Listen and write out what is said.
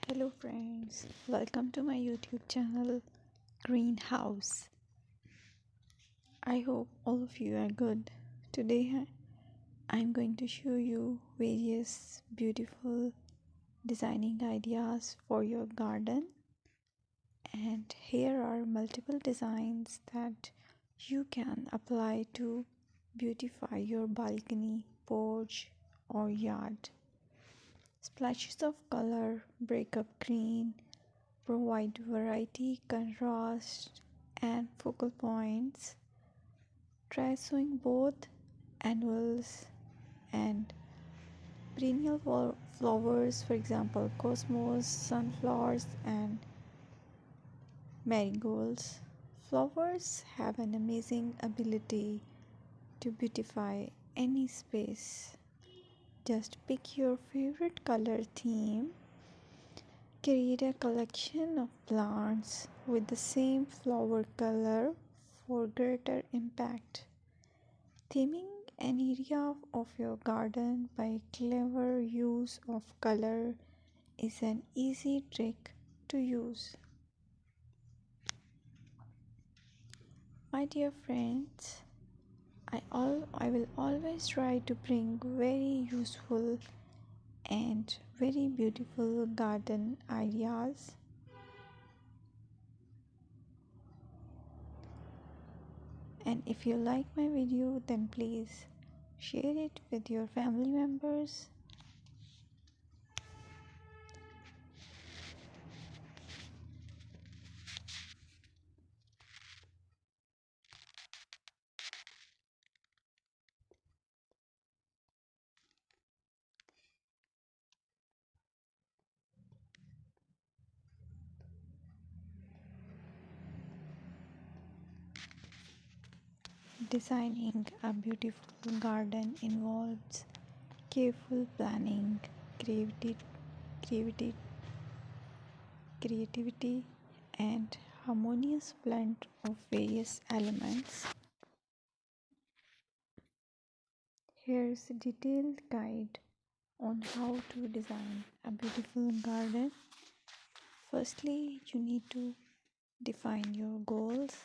Hello friends, welcome to my YouTube channel Greenhouse. I hope all of you are good. Today I'm going to show you various beautiful designing ideas for your garden, and here are multiple designs that you can apply to beautify your balcony, porch or yard. Splashes of color break up green, provide variety, contrast, and focal points. Try sowing both annuals and perennial flowers, for example, cosmos, sunflowers, and marigolds. Flowers have an amazing ability to beautify any space. Just pick your favorite color theme. Create a collection of plants with the same flower color for greater impact. Theming an area of your garden by clever use of color is an easy trick to use. My dear friends, I will always try to bring very useful and very beautiful garden ideas. And if you like my video, then please share it with your family members. Designing a beautiful garden involves careful planning, creativity, creativity, creativity, and harmonious blend of various elements. Here's a detailed guide on how to design a beautiful garden. Firstly, you need to define your goals.